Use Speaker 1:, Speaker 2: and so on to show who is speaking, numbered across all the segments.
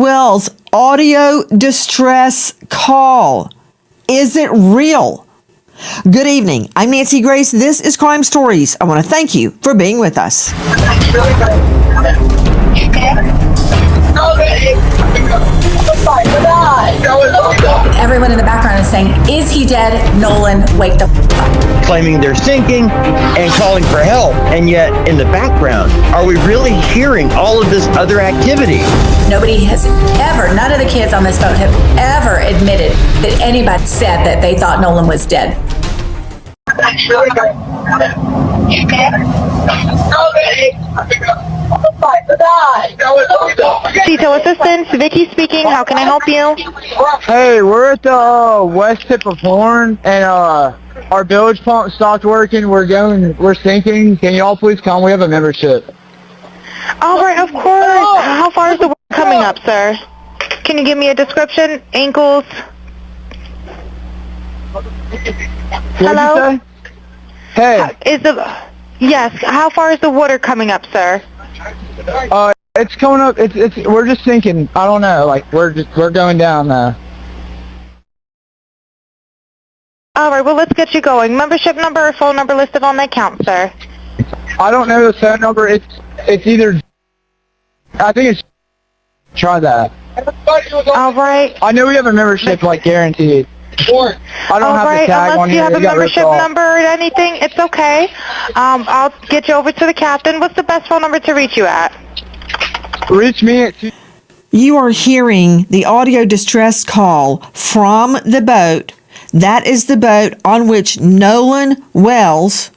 Speaker 1: Wells audio distress call. Is it real? Good evening. I'm Nancy Grace. This is Crime Stories. I want to thank you for being with us.
Speaker 2: Everyone in the background is saying, "Is he dead? Nolan, wake the up."
Speaker 3: Claiming they're sinking and calling for help. And yet, in the background, are we really hearing all of this other activity?
Speaker 2: Nobody has ever, none of the kids on this boat have ever admitted that anybody said that they thought Nolan was dead.
Speaker 4: Detail assistance, Vicky speaking. How can I help you?
Speaker 5: Hey, we're at the west tip of Horn, and our bilge pump stopped working. We're sinking. Can y'all please come? We have a membership.
Speaker 4: All right, of course. How far is the water coming up, sir? Can you give me a description? Ankles? Hello?
Speaker 5: Hey.
Speaker 4: Yes. How far is the water coming up, sir?
Speaker 5: It's coming up. We're just sinking. I don't know. Like we're going down now.
Speaker 4: All right. Well, let's get you going. Membership number or phone number listed on the account, sir.
Speaker 5: I don't know the phone number. It's either. I think it's. Try that.
Speaker 4: All right.
Speaker 5: I know we have a membership, like guaranteed. I don't have the tag on
Speaker 4: unless you
Speaker 5: here.
Speaker 4: have a membership number or anything, it's okay. I'll get you over to the captain. What's the best phone number to reach you at?
Speaker 5: Reach me at.
Speaker 1: You are hearing the audio distress call from the boat. That is the boat on which Nolan Wells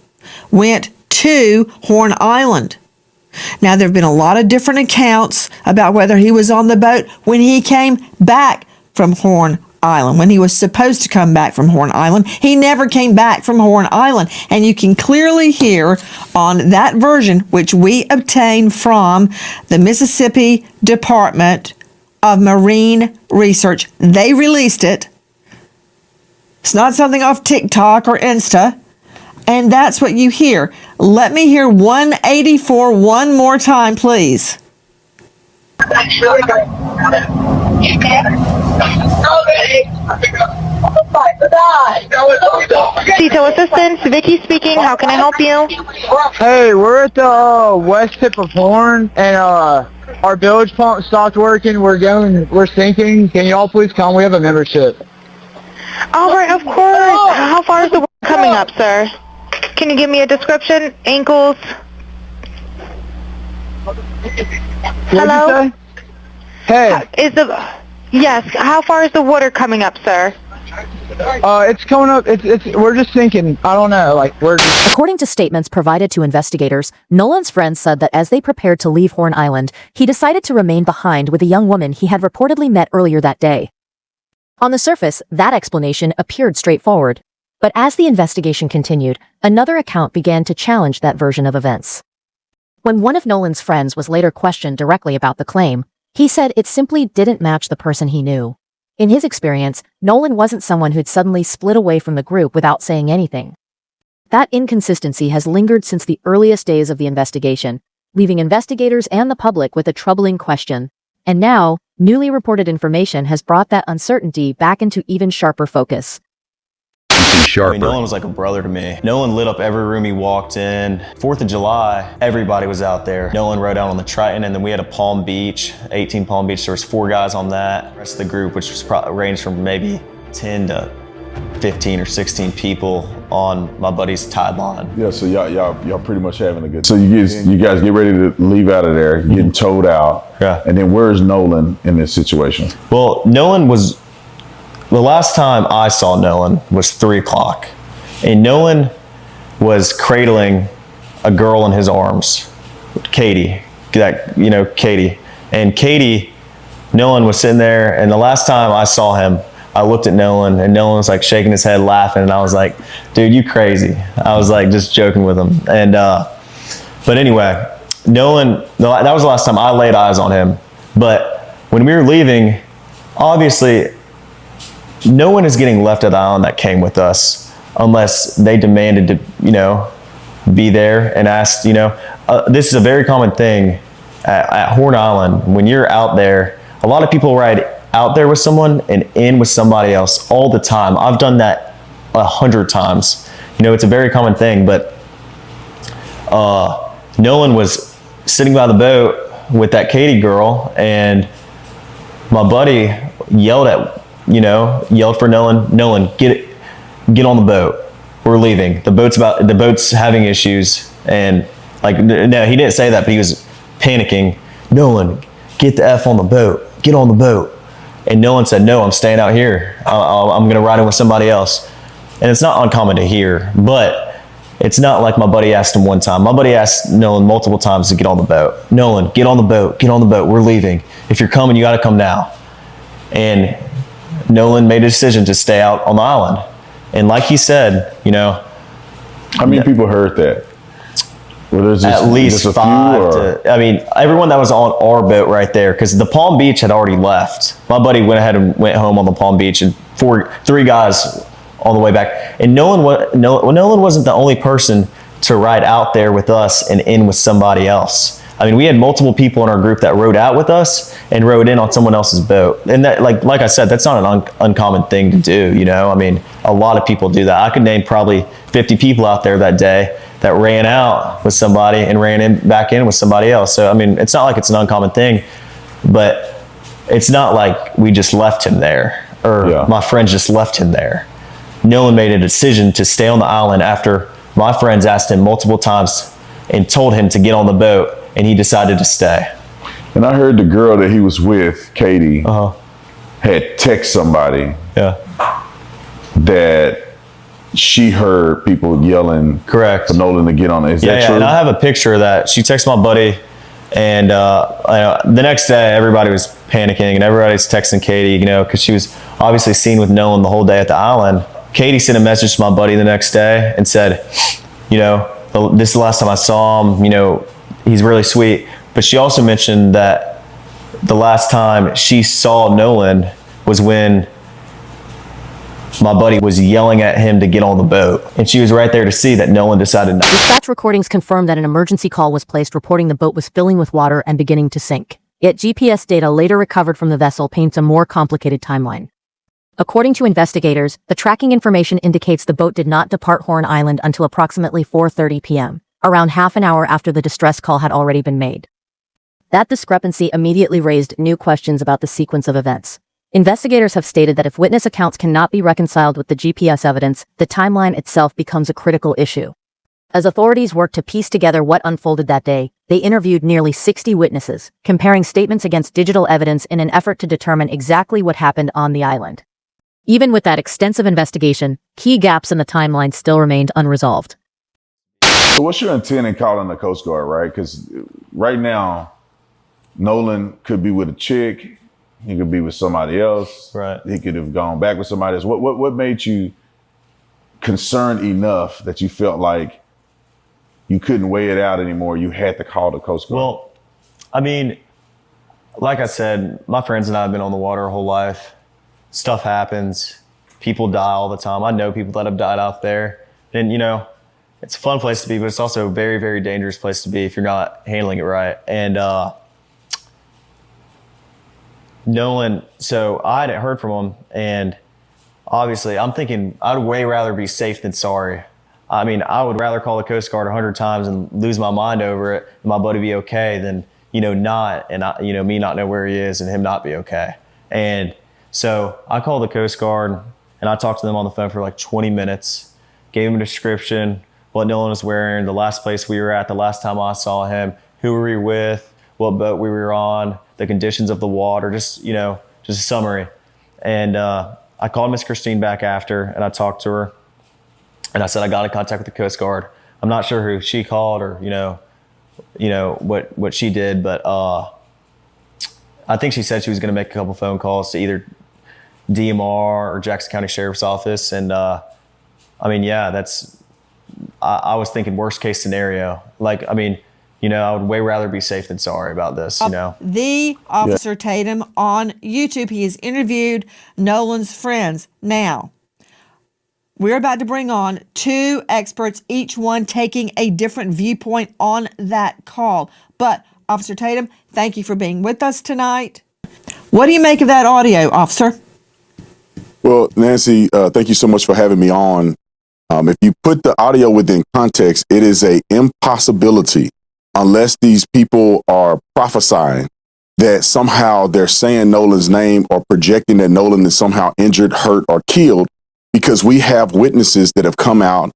Speaker 1: went to Horn Island. Now, there have been a lot of different accounts about whether he was on the boat when he came back from Horn Island, when he was supposed to come back from Horn Island. He never came back from Horn Island. And you can clearly hear on that version, which we obtained from the Mississippi Department of Marine Research. They released it. It's not something off TikTok or Insta. And that's what you hear. Let me hear 184 one more time, please.
Speaker 4: Detail assistance, Vicky speaking. How can I help you?
Speaker 5: Hey, we're at the west tip of Horn, and our bilge pump stopped working. We're sinking. Can y'all please come? We have a membership.
Speaker 4: All right, of course. How far is the water coming up, sir? Can you give me a description? Ankles? Hello?
Speaker 5: Hey.
Speaker 4: Yes. How far is the water coming up, sir?
Speaker 5: It's coming up. We're just sinking. I don't know. Like we're just.
Speaker 6: According to statements provided to investigators, Nolan's friends said that as they prepared to leave Horn Island, he decided to remain behind with a young woman he had reportedly met earlier that day. On the surface, that explanation appeared straightforward. But as the investigation continued, another account began to challenge that version of events. When one of Nolan's friends was later questioned directly about the claim, he said it simply didn't match the person he knew. In his experience, Nolan wasn't someone who'd suddenly split away from the group without saying anything. That inconsistency has lingered since the earliest days of the investigation, leaving investigators and the public with a troubling question. And now, newly reported information has brought that uncertainty back into even sharper focus.
Speaker 7: Nolan was like a brother to me. Nolan lit up every room he walked in. 4th of July, everybody was out there. Nolan rode out on the Triton, and then we had a Palm Beach, 18 Palm Beach. There was 4 guys on that. The rest of the group, which was ranged from maybe 10 to 15 or 16 people on my buddy's tide line.
Speaker 8: Yeah, so y'all pretty much having a good time. So you guys get ready to leave out of there, getting towed out.
Speaker 7: Yeah.
Speaker 8: And then where's Nolan in this situation?
Speaker 7: Well, Nolan was, the last time I saw Nolan was 3 o'clock. And Nolan was cradling a girl in his arms, Katie, Katie. And Katie, Nolan was sitting there, and the last time I saw him, I looked at Nolan, and Nolan was like shaking his head laughing, and I was like, dude, you crazy. I was like just joking with him. And but anyway, Nolan, that was the last time I laid eyes on him. But when we were leaving, obviously no one is getting left at the island that came with us unless they demanded to, be there and asked, this is a very common thing at Horn Island. When you're out there, a lot of people ride out there with someone and in with somebody else all the time. I've done that 100 times. You know, it's a very common thing, but Nolan was sitting by the boat with that Katie girl, and my buddy yelled for Nolan, get on the boat. We're leaving. The boat's having issues. And like, no, he didn't say that, but he was panicking. Nolan, get the F on the boat. Get on the boat. And Nolan said, no, I'm staying out here. I'm going to ride in with somebody else. And it's not uncommon to hear, but it's not like my buddy asked him one time. My buddy asked Nolan multiple times to get on the boat. Nolan, get on the boat. Get on the boat. We're leaving. If you're coming, you got to come now. And Nolan made a decision to stay out on the island. And like he said, you know.
Speaker 8: How many people heard that? Well, there's
Speaker 7: at least
Speaker 8: just
Speaker 7: 5 I mean, everyone that was on our boat right there, because the Palm Beach had already left. My buddy went ahead and went home on the Palm Beach, and 3 guys on the way back. And Nolan wasn't the only person to ride out there with us and in with somebody else. I mean, we had multiple people in our group that rode out with us and rode in on someone else's boat. And that, like I said, that's not an uncommon thing to do, you know? I mean, a lot of people do that. I could name probably 50 people out there that day that ran out with somebody and ran back in with somebody else. So, I mean, it's not like it's an uncommon thing, but it's not like we just left him there, or my friends just left him there. Nolan made a decision to stay on the island after my friends asked him multiple times and told him to get on the boat, and he decided to stay.
Speaker 8: And I heard the girl that he was with, Katie, had text somebody that she heard people yelling
Speaker 7: correct
Speaker 8: for Nolan to get on it. Is that true?
Speaker 7: And I have a picture of that. She texted my buddy, and the next day everybody was panicking and everybody's texting Katie, you know, because she was obviously seen with Nolan the whole day at the island. Katie sent a message to my buddy the next day and said, you know, this is the last time I saw him, you know, he's really sweet. But she also mentioned that the last time she saw Nolan was when my buddy was yelling at him to get on the boat. And she was right there to see that Nolan decided not.
Speaker 6: Dispatch recordings confirmed that an emergency call was placed reporting the boat was filling with water and beginning to sink. Yet GPS data later recovered from the vessel paints a more complicated timeline. According to investigators, the tracking information indicates the boat did not depart Horn Island until approximately 4:30 p.m., around half an hour after the distress call had already been made. That discrepancy immediately raised new questions about the sequence of events. Investigators have stated that if witness accounts cannot be reconciled with the GPS evidence, the timeline itself becomes a critical issue. As authorities worked to piece together what unfolded that day, they interviewed nearly 60 witnesses, comparing statements against digital evidence in an effort to determine exactly what happened on the island. Even with that extensive investigation, key gaps in the timeline still remained unresolved.
Speaker 8: So what's your intent in calling the Coast Guard, right? Because right now, Nolan could be with a chick, he could be with somebody else,
Speaker 7: right?
Speaker 8: He could have gone back with somebody else. What made you concerned enough that you felt like you couldn't weigh it out anymore? You had to call the Coast Guard.
Speaker 7: Well, I mean, like I said, my friends and I have been on the water our whole life. Stuff happens. People die all the time. I know people that have died out there. And, you know, it's a fun place to be, but it's also a very, very dangerous place to be if you're not handling it right. And Nolan, so I hadn't heard from him. And obviously, I'm thinking I'd way rather be safe than sorry. I mean, I would rather call the Coast Guard 100 times and lose my mind over it and my buddy be okay than, you know, not, and me not know where he is and him not be okay. And so I called the Coast Guard and I talked to them on the phone for like 20 minutes, gave him a description, what Nolan was wearing, the last place we were at, the last time I saw him, who were we with, what boat we were on, the conditions of the water, just a summary. And I called Miss Christine back after and I talked to her and I said, I got in contact with the Coast Guard. I'm not sure who she called or, what she did, but I think she said she was going to make a couple phone calls to either DMR or Jackson County Sheriff's Office. And I was thinking worst case scenario. I would way rather be safe than sorry about this,
Speaker 1: The Officer Tatum on YouTube, he has interviewed Nolan's friends. Now, we're about to bring on 2 experts, each one taking a different viewpoint on that call. But Officer Tatum, thank you for being with us tonight. What do you make of that audio, officer?
Speaker 9: Well, Nancy, thank you so much for having me on. If you put the audio within context, it is a impossibility unless these people are prophesying that somehow they're saying Nolan's name or projecting that Nolan is somehow injured, hurt, or killed, because we have witnesses that have come out.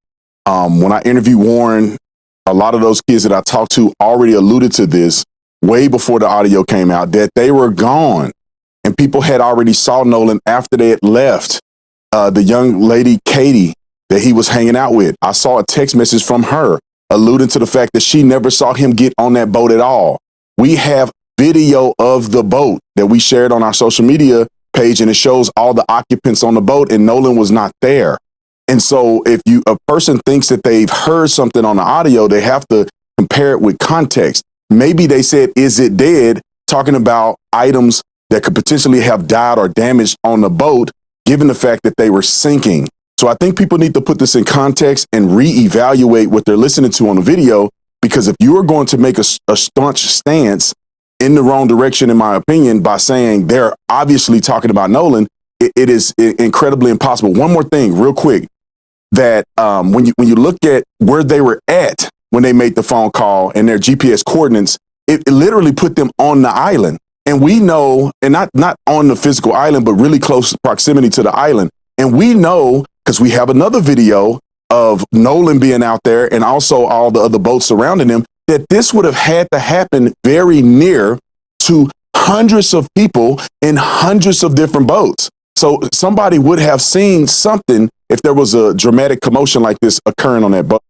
Speaker 9: When I interviewed Warren, a lot of those kids that I talked to already alluded to this way before the audio came out, that they were gone. And people had already saw Nolan after they had left. The young lady, Katie, that he was hanging out with, I saw a text message from her alluding to the fact that she never saw him get on that boat at all. We have video of the boat that we shared on our social media page, and it shows all the occupants on the boat, and Nolan was not there. And so if a person thinks that they've heard something on the audio, they have to compare it with context. Maybe they said, "Is it dead?" talking about items that could potentially have died or damaged on the boat, given the fact that they were sinking. So I think people need to put this in context and reevaluate what they're listening to on the video, because if you are going to make a staunch stance in the wrong direction, in my opinion, by saying they're obviously talking about Nolan, it is incredibly impossible. One more thing real quick, that when you look at where they were at when they made the phone call and their GPS coordinates, it literally put them on the island. And we know, and not on the physical island, but really close proximity to the island. And we know, because we have another video of Nolan being out there and also all the other boats surrounding him, that this would have had to happen very near to hundreds of people in hundreds of different boats. So somebody would have seen something if there was a dramatic commotion like this occurring on that boat.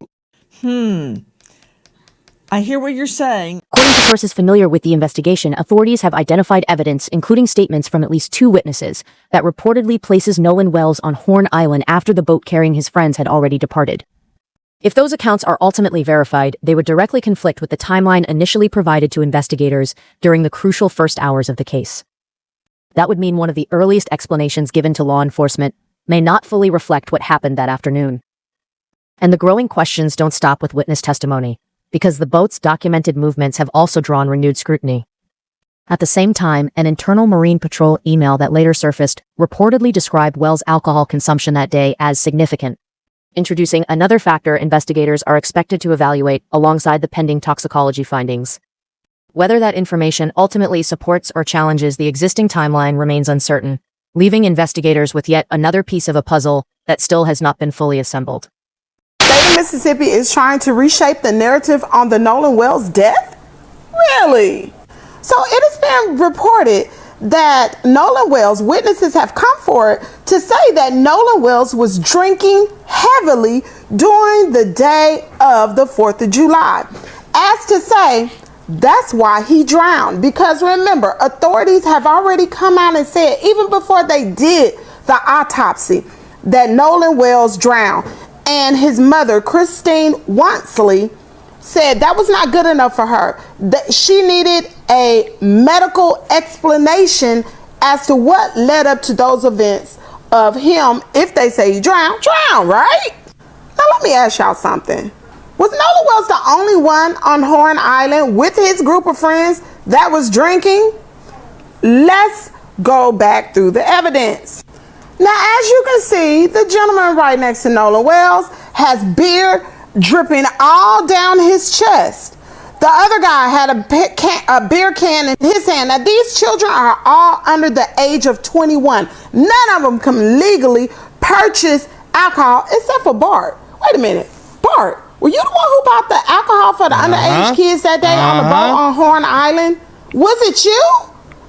Speaker 1: I hear what you're saying.
Speaker 6: According to sources familiar with the investigation, authorities have identified evidence, including statements from at least 2 witnesses, that reportedly places Nolan Wells on Horn Island after the boat carrying his friends had already departed. If those accounts are ultimately verified, they would directly conflict with the timeline initially provided to investigators during the crucial first hours of the case. That would mean one of the earliest explanations given to law enforcement may not fully reflect what happened that afternoon. And the growing questions don't stop with witness testimony, because the boat's documented movements have also drawn renewed scrutiny. At the same time, an internal Marine Patrol email that later surfaced reportedly described Wells' alcohol consumption that day as significant, introducing another factor investigators are expected to evaluate alongside the pending toxicology findings. Whether that information ultimately supports or challenges the existing timeline remains uncertain, leaving investigators with yet another piece of a puzzle that still has not been fully assembled.
Speaker 10: State of Mississippi is trying to reshape the narrative on the Nolan Wells death? Really? So it has been reported that Nolan Wells, witnesses have come forward to say that Nolan Wells was drinking heavily during the day of the 4th of July. As to say, that's why he drowned. Because remember, authorities have already come out and said, even before they did the autopsy, that Nolan Wells drowned. And his mother, Christine Wansley, said that was not good enough for her. That she needed a medical explanation as to what led up to those events of him, if they say he drowned, right? Now let me ask y'all something. Was Nolan Wells the only one on Horn Island with his group of friends that was drinking? Let's go back through the evidence. Now, as you can see, the gentleman right next to Nolan Wells has beer dripping all down his chest. The other guy had a beer can in his hand. Now, these children are all under the age of 21. None of them can legally purchase alcohol except for Bart. Wait a minute. Bart, were you the one who bought the alcohol for the underage kids that day on the boat on Horn Island? Was it you?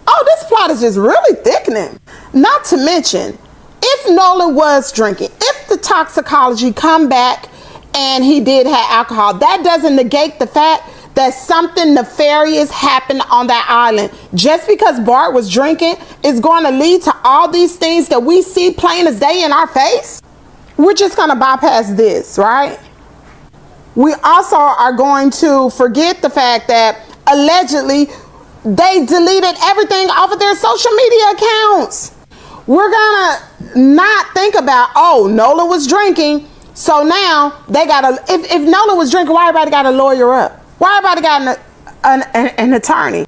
Speaker 10: Oh, this plot is just really thickening. Not to mention, if Nolan was drinking, if the toxicology come back and he did have alcohol, that doesn't negate the fact that something nefarious happened on that island. Just because Bart was drinking is going to lead to all these things that we see plain as day in our face. We're just going to bypass this, right? We also are going to forget the fact that allegedly they deleted everything off of their social media accounts. We're gonna not think about, oh, Nolan was drinking, so now they gotta, if Nolan was drinking, why everybody gotta lawyer up? Why everybody got an attorney?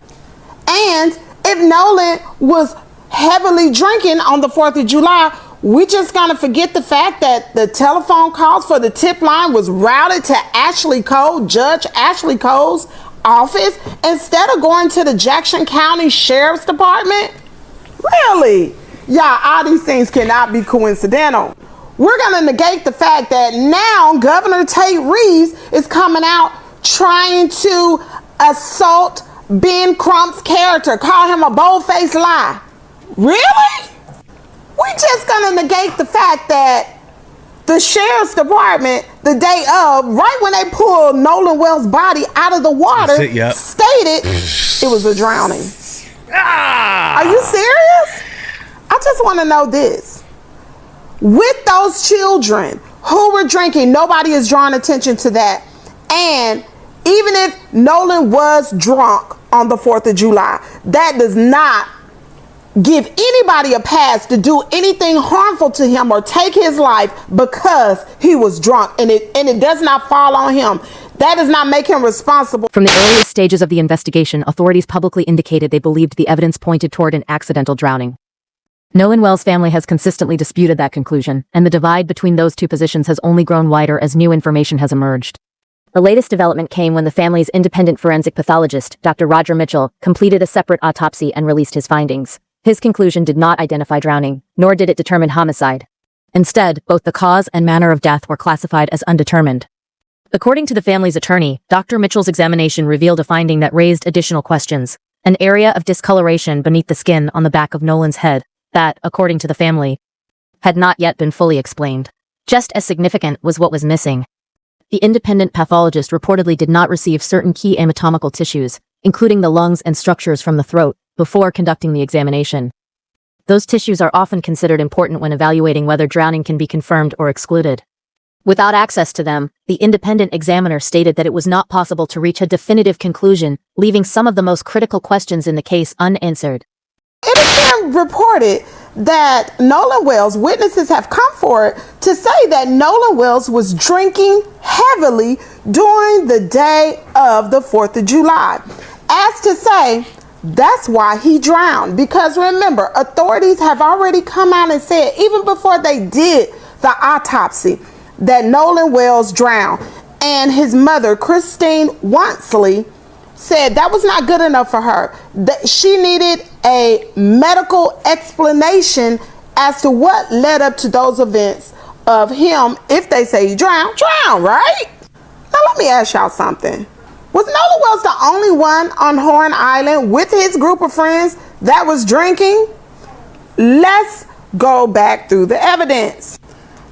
Speaker 10: And if Nolan was heavily drinking on the 4th of July, we just gonna forget the fact that the telephone calls for the tip line was routed to Judge Ashley Cole's office instead of going to the Jackson County Sheriff's Department? Really? Yeah, all these things cannot be coincidental. We're gonna negate the fact that now Governor Tate Reeves is coming out trying to assault Ben Crump's character, call him a bold-faced lie. Really? We just gonna negate the fact that the Sheriff's Department, the day of, right when they pulled Nolan Wells' body out of the water, stated it was a drowning. Are you serious? I just want to know this. With those children who were drinking, nobody is drawing attention to that. And even if Nolan was drunk on the 4th of July, that does not give anybody a pass to do anything harmful to him or take his life because he was drunk, and it does not fall on him. That does not make him responsible.
Speaker 6: From the earliest stages of the investigation, authorities publicly indicated they believed the evidence pointed toward an accidental drowning. Nolan Wells' family has consistently disputed that conclusion, and the divide between those two positions has only grown wider as new information has emerged. The latest development came when the family's independent forensic pathologist, Dr. Roger Mitchell, completed a separate autopsy and released his findings. His conclusion did not identify drowning, nor did it determine homicide. Instead, both the cause and manner of death were classified as undetermined. According to the family's attorney, Dr. Mitchell's examination revealed a finding that raised additional questions: an area of discoloration beneath the skin on the back of Nolan's head that, according to the family, had not yet been fully explained. Just as significant was what was missing. The independent pathologist reportedly did not receive certain key anatomical tissues, including the lungs and structures from the throat, before conducting the examination. Those tissues are often considered important when evaluating whether drowning can be confirmed or excluded. Without access to them, the independent examiner stated that it was not possible to reach a definitive conclusion, leaving some of the most critical questions in the case unanswered.
Speaker 10: It has been reported that Nolan Wells, witnesses have come forward to say that Nolan Wells was drinking heavily during the day of the 4th of July. As to say, that's why he drowned. Because remember, authorities have already come out and said, even before they did the autopsy, that Nolan Wells drowned. And his mother, Christine Wansley, said that was not good enough for her. That she needed a medical explanation as to what led up to those events of him, if they say he drowned, right? Now let me ask y'all something. Was Nolan Wells the only one on Horn Island with his group of friends that was drinking? Let's go back through the evidence.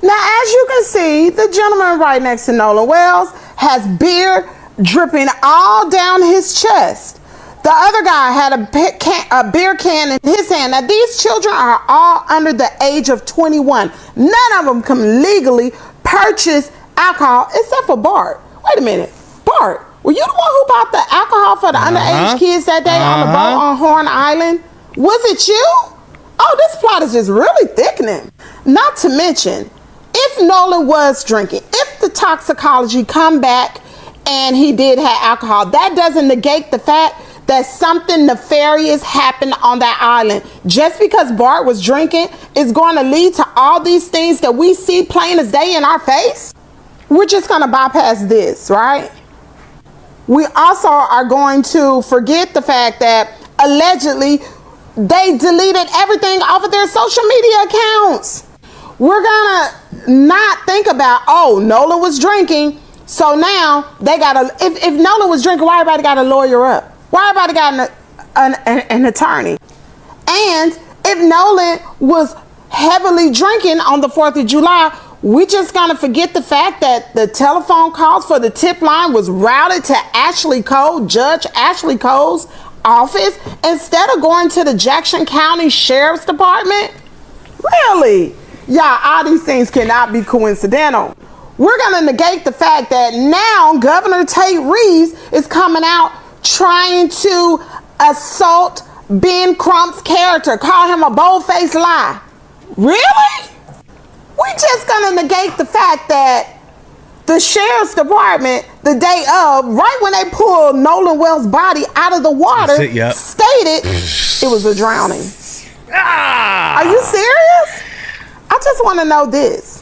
Speaker 10: Now, as you can see, the gentleman right next to Nolan Wells has beer dripping all down his chest. The other guy had a beer can in his hand. Now, these children are all under the age of 21. None of them can legally purchase alcohol except for Bart. Wait a minute. Bart, were you the one who bought the alcohol for the underage kids that day on the boat on Horn Island? Was it you? Oh, this plot is just really thickening. Not to mention, if Nolan was drinking, if the toxicology come back and he did have alcohol, that doesn't negate the fact that something nefarious happened on that island. Just because Bart was drinking is going to lead to all these things that we see plain as day in our face. We're just going to bypass this, right? We also are going to forget the fact that allegedly they deleted everything off of their social media accounts. We're gonna not think about, oh, Nolan was drinking, so now they gotta, if Nolan was drinking, why everybody got a lawyer up? Why everybody got an attorney? And if Nolan was heavily drinking on the 4th of July, we just gonna forget the fact that the telephone calls for the tip line was routed to Judge Ashley Cole's office instead of going to the Jackson County Sheriff's Department? Really? Yeah, all these things cannot be coincidental. We're gonna negate the fact that now Governor Tate Reeves is coming out trying to assault Ben Crump's character, call him a bold-faced lie. Really? We're just gonna negate the fact that the Sheriff's Department, the day of, right when they pulled Nolan Wells' body out of the water, stated it was a drowning. Are you serious? I just want to know this.